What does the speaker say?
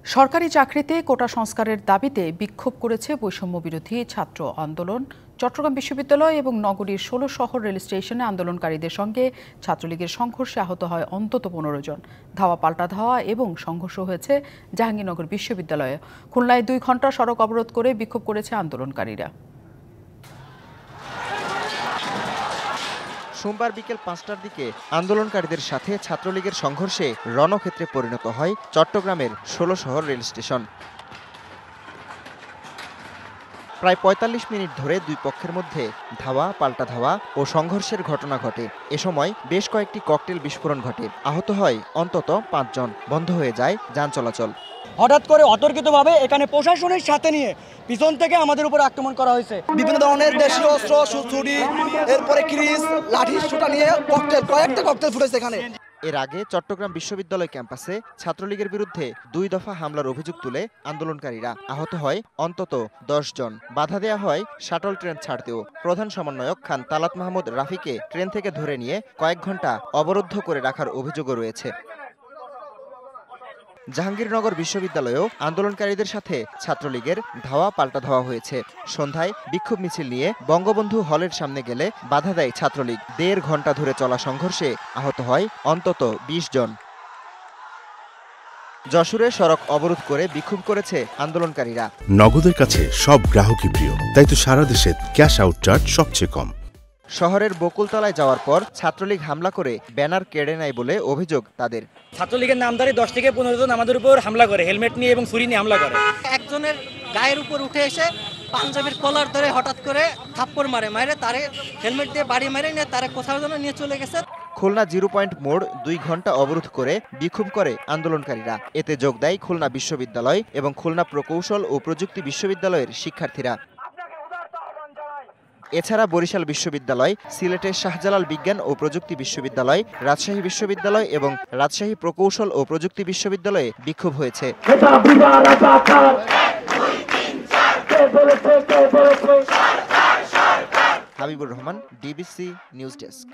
সরকারি চাকরিতে কোটা সংস্কারের দাবিতে বিক্ষোভ করেছে বৈষম্য বিরোধী ছাত্র আন্দোলন। চট্টগ্রাম বিশ্ববিদ্যালয় এবং নগরীর ১৬ শহর রেল স্টেশনে আন্দোলনকারীদের সঙ্গে ছাত্রলীগের সংঘর্ষে আহত হয় অন্তত ১৫ জন। ধাওয়া পাল্টা ধাওয়া এবং সংঘর্ষ হয়েছে জাহাঙ্গীরনগর বিশ্ববিদ্যালয়ে। খুলনায় ২ ঘণ্টা সড়ক অবরোধ করে বিক্ষোভ করেছে আন্দোলনকারীরা। সোমবার বিকেল ৫টার দিকে আন্দোলনকারীদের সাথে ছাত্রলীগের সংঘর্ষে রণক্ষেত্রে পরিণত হয় চট্টগ্রামের ১৬ শহর রেল স্টেশন। প্রায় ৪৫ মিনিট ধরে দুই পক্ষের মধ্যে ধাওয়া পাল্টা ধাওয়া ও সংঘর্ষের ঘটনা ঘটে। এ সময় বেশ কয়েকটি ককটেল বিস্ফোরণ ঘটে। আহত হয় অন্তত ৫ জন। বন্ধ হয়ে যায় যান চলাচল। হঠাৎ করে অতর্কিতভাবে এখানে প্রশাসনের সাথে নিয়ে পিছন থেকে আমাদের উপর আক্রমণ করা হয়েছে। বিভিন্ন ধরনের দেশীয় অস্ত্র, ছুরি, এরপরে ক্রিজ, লাঠি সোটা নিয়ে কয়েকটা ককটেল ফুটেছে এখানে। এর আগে চট্টগ্রাম বিশ্ববিদ্যালয় ক্যাম্পাসে ছাত্রলীগের বিরুদ্ধে ২ দফা হামলার অভিযোগ তুলে আন্দোলনকারীরা। আহত হয় অন্তত ১০ জন। বাধা দেয়া হয় শাটল ট্রেন ছাড়তেও। প্রধান সমন্বয়ক খান তালাত মাহমুদ রাফিকে ট্রেন থেকে ধরে নিয়ে কয়েক ঘণ্টা অবরুদ্ধ করে রাখার অভিযোগও রয়েছে। জাহাঙ্গীরনগর বিশ্ববিদ্যালয়েও আন্দোলনকারীদের সাথে ছাত্রলীগের ধাওয়া পাল্টা ধাওয়া হয়েছে। সন্ধ্যায় বিক্ষোভ মিছিল নিয়ে বঙ্গবন্ধু হলের সামনে গেলে বাধা দেয় ছাত্রলীগ। ১.৫ ঘণ্টা ধরে চলা সংঘর্ষে আহত হয় অন্তত ২০ জন। যশোরে সড়ক অবরোধ করে বিক্ষোভ করেছে আন্দোলনকারীরা। নগদের কাছে সব গ্রাহকই প্রিয়, তাই তো সারা দেশে ক্যাশ আউট চার্জ সবচেয়ে কম। শহরের বকুলতলায় যাওয়ার পর ছাত্রলীগ হামলা করে ব্যানার কেড়ে নেয় বলে অভিযোগ তাদের। ছাত্রলীগের নামধারী ১০ থেকে ১৫ জন আমাদের উপর হামলা করে, হেলমেট নিয়ে এবং ছুরি নিয়ে হামলা করে। একজনের গায়ের উপর উঠে এসে পাঞ্জাবির কলার ধরে হঠাৎ করে থাপ্পড় মারে তারে হেলমেট দিয়ে বাড়ি মেরে নিয়ে তারে কোথাও যেন নিয়ে চলে গেছে। খুলনা 0 পয়েন্ট মোড় ২ ঘণ্টা অবরোধ করে বিক্ষোভ করে আন্দোলনকারীরা। এতে যোগ দেয় খুলনা বিশ্ববিদ্যালয় এবং খুলনা প্রকৌশল ও প্রযুক্তি বিশ্ববিদ্যালয়ের শিক্ষার্থীরা। এছাড়া বরিশাল বিশ্ববিদ্যালয়, সিলেটের শাহজালাল বিজ্ঞান ও প্রযুক্তি বিশ্ববিদ্যালয়, রাজশাহী বিশ্ববিদ্যালয় এবং রাজশাহী প্রকৌশল ও প্রযুক্তি বিশ্ববিদ্যালয়ে বিক্ষোভ হয়েছে। Habibur Rahman, DBC news desk.